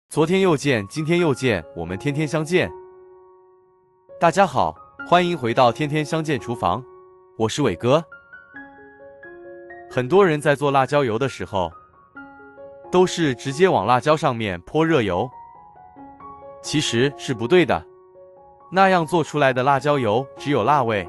昨天又见，今天又见，我们天天相见。大家好，欢迎回到天天相见厨房，我是伟哥。很多人在做辣椒油的时候，都是直接往辣椒上面泼热油，其实是不对的。那样做出来的辣椒油只有辣味，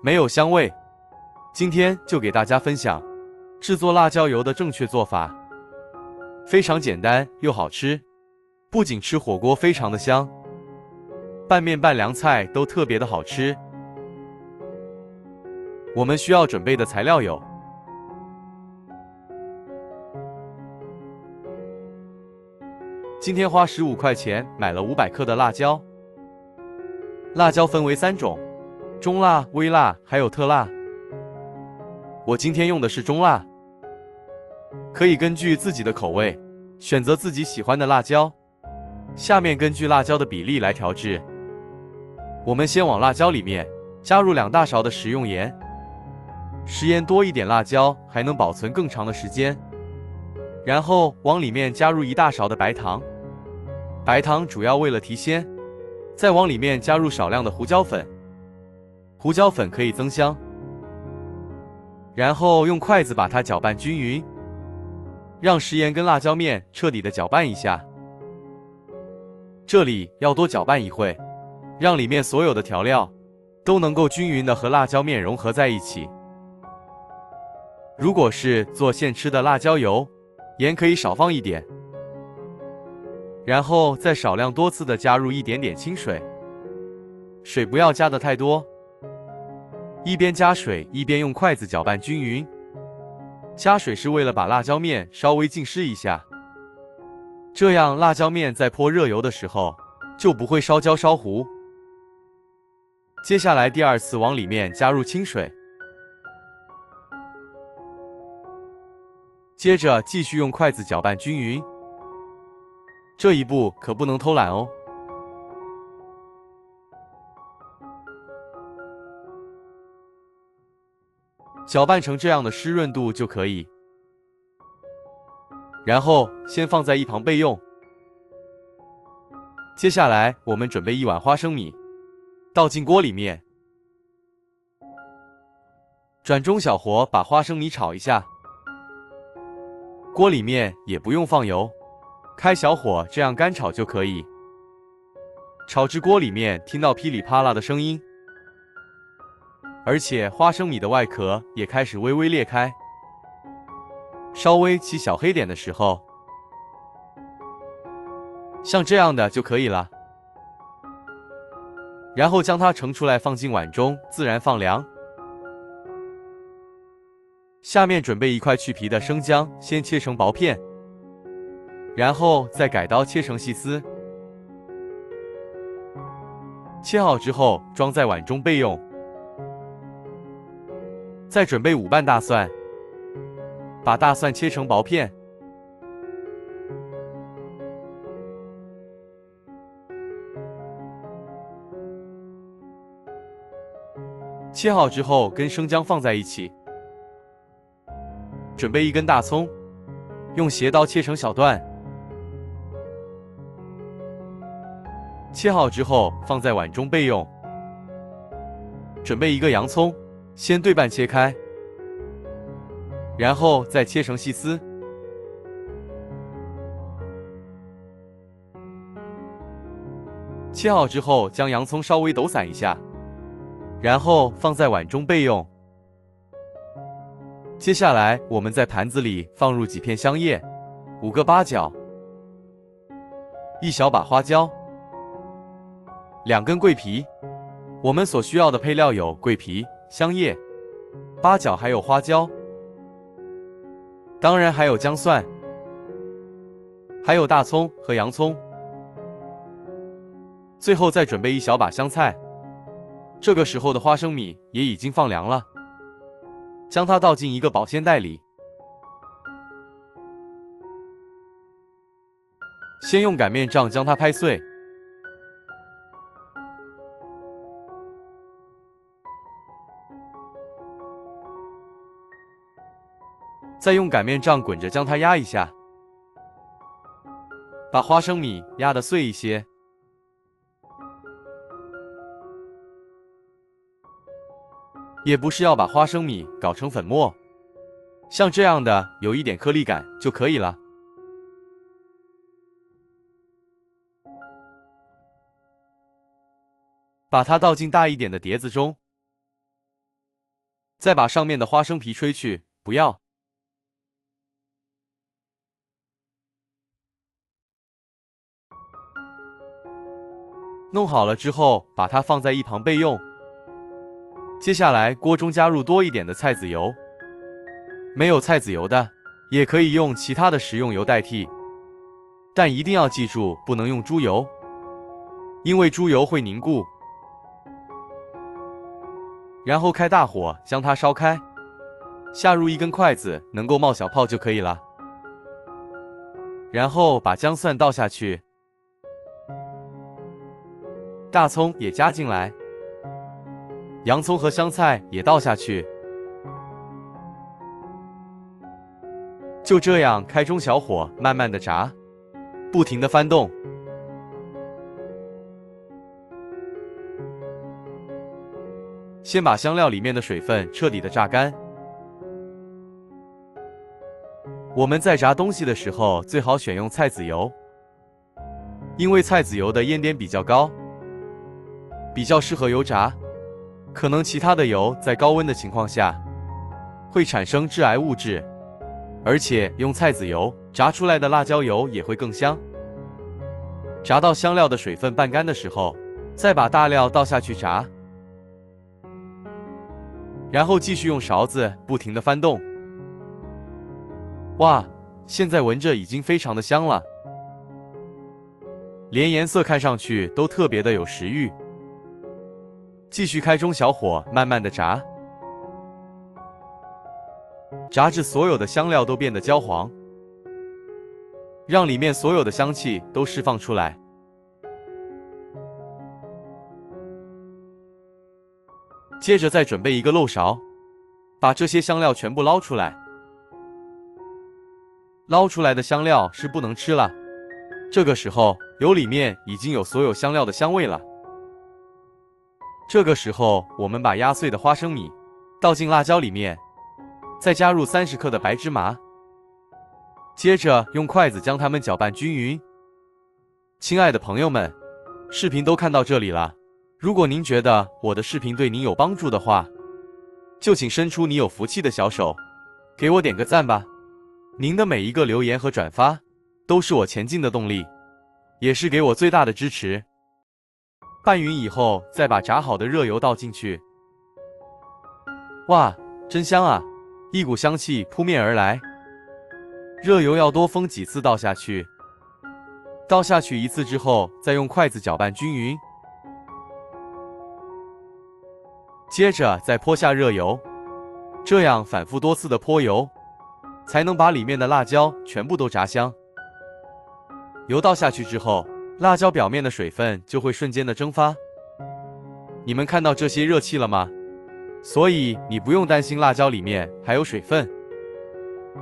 没有香味。今天就给大家分享制作辣椒油的正确做法，非常简单又好吃。不仅吃火锅非常的香，拌面拌凉菜都特别的好吃。我们需要准备的材料有：今天花15块钱买了500克的辣椒。辣椒分为3种，中辣、微辣还有特辣。我今天用的是中辣，可以根据自己的口味选择自己喜欢的辣椒。下面根据辣椒的比例来调制。我们先往辣椒里面加入2大勺的食用盐，食盐多一点，辣椒还能保存更长的时间。然后往里面加入1大勺的白糖，白糖主要为了提鲜。再往里面加入少量的胡椒粉，胡椒粉可以增香。然后用筷子把它搅拌均匀，让食盐跟辣椒面彻底的搅拌一下。这里要多搅拌一会，让里面所有的调料都能够均匀的和辣椒面融合在一起。如果是做现吃的辣椒油，盐可以少放一点，然后再少量多次的加入一点点清水，水不要加的太多。一边加水一边用筷子搅拌均匀。加水是为了把辣椒面稍微浸湿一下，这样辣椒面在泼热油的时候就不会烧焦烧糊。接下来第2次往里面加入清水，接着继续用筷子搅拌均匀。这一步可不能偷懒哦。搅拌成这样的湿润度就可以，然后先放在一旁备用。接下来我们准备1碗花生米，倒进锅里面，转中小火把花生米炒一下。锅里面也不用放油，开小火这样干炒就可以。炒至锅里面听到噼里啪啦的声音，而且花生米的外壳也开始微微裂开，稍微起小黑点的时候，像这样的就可以了。然后将它盛出来放进碗中，自然放凉。下面准备1块去皮的生姜，先切成薄片，然后再改刀切成细丝。切好之后装在碗中备用。再准备5瓣大蒜，把大蒜切成薄片。切好之后跟生姜放在一起。准备1根大葱，用斜刀切成小段。切好之后放在碗中备用。准备1个洋葱，先对半切开，然后再切成细丝。切好之后将洋葱稍微抖散一下，然后放在碗中备用。接下来我们在盘子里放入几片香叶，5个八角，1小把花椒，2根桂皮。我们所需要的配料有桂皮、香叶、八角还有花椒，当然还有姜蒜，还有大葱和洋葱。最后再准备1小把香菜。这个时候的花生米也已经放凉了，将它倒进1个保鲜袋里，先用擀面杖将它拍碎，再用擀面杖滚着将它压一下，把花生米压得碎一些，也不是要把花生米搞成粉末，像这样的有一点颗粒感就可以了。把它倒进大一点的碟子中，再把上面的花生皮吹去，不要。弄好了之后，把它放在一旁备用。接下来，锅中加入多一点的菜籽油，没有菜籽油的，也可以用其他的食用油代替，但一定要记住，不能用猪油，因为猪油会凝固。然后开大火将它烧开，下入一根筷子，能够冒小泡就可以了。然后把姜蒜倒下去，大葱也加进来，洋葱和香菜也倒下去，就这样开中小火慢慢的炸，不停的翻动。先把香料里面的水分彻底的榨干。我们在炸东西的时候，最好选用菜籽油，因为菜籽油的烟点比较高，比较适合油炸。可能其他的油在高温的情况下会产生致癌物质，而且用菜籽油炸出来的辣椒油也会更香。炸到香料的水分半干的时候，再把大料倒下去炸。然后继续用勺子不停地翻动。哇，现在闻着已经非常的香了，连颜色看上去都特别的有食欲。继续开中小火慢慢的炸，炸至所有的香料都变得焦黄，让里面所有的香气都释放出来。接着再准备一个漏勺，把这些香料全部捞出来。捞出来的香料是不能吃了，这个时候油里面已经有所有香料的香味了。这个时候我们把压碎的花生米倒进辣椒里面，再加入30克的白芝麻，接着用筷子将它们搅拌均匀。亲爱的朋友们，视频都看到这里了，如果您觉得我的视频对您有帮助的话，就请伸出你有福气的小手，给我点个赞吧。您的每一个留言和转发，都是我前进的动力，也是给我最大的支持。拌匀以后，再把炸好的热油倒进去。哇，真香啊！一股香气扑面而来。热油要多封几次倒下去，倒下去一次之后，再用筷子搅拌均匀。接着再泼下热油，这样反复多次的泼油，才能把里面的辣椒全部都炸香。油倒下去之后，辣椒表面的水分就会瞬间的蒸发。你们看到这些热气了吗？所以你不用担心辣椒里面还有水分，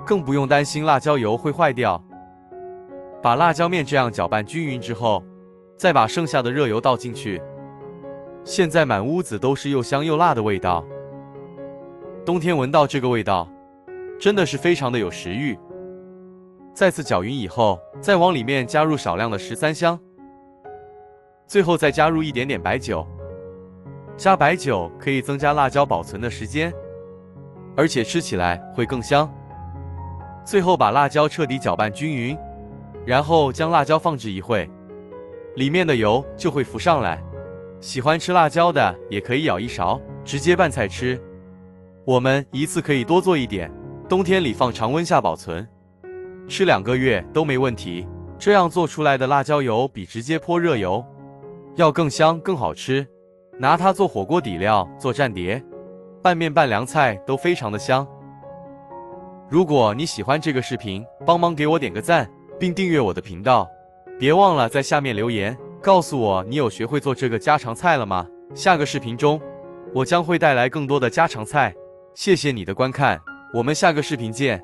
更不用担心辣椒油会坏掉。把辣椒面这样搅拌均匀之后，再把剩下的热油倒进去。现在满屋子都是又香又辣的味道，冬天闻到这个味道，真的是非常的有食欲。再次搅匀以后，再往里面加入少量的13香，最后再加入一点点白酒。加白酒可以增加辣椒保存的时间，而且吃起来会更香。最后把辣椒彻底搅拌均匀，然后将辣椒放置一会，里面的油就会浮上来。喜欢吃辣椒的也可以舀一勺，直接拌菜吃。我们一次可以多做一点，冬天里放常温下保存，吃2个月都没问题。这样做出来的辣椒油比直接泼热油要更香更好吃。拿它做火锅底料、做蘸碟、拌面、拌凉菜都非常的香。如果你喜欢这个视频，帮忙给我点个赞，并订阅我的频道。别忘了在下面留言，告诉我你有学会做这个家常菜了吗？下个视频中，我将会带来更多的家常菜。谢谢你的观看，我们下个视频见。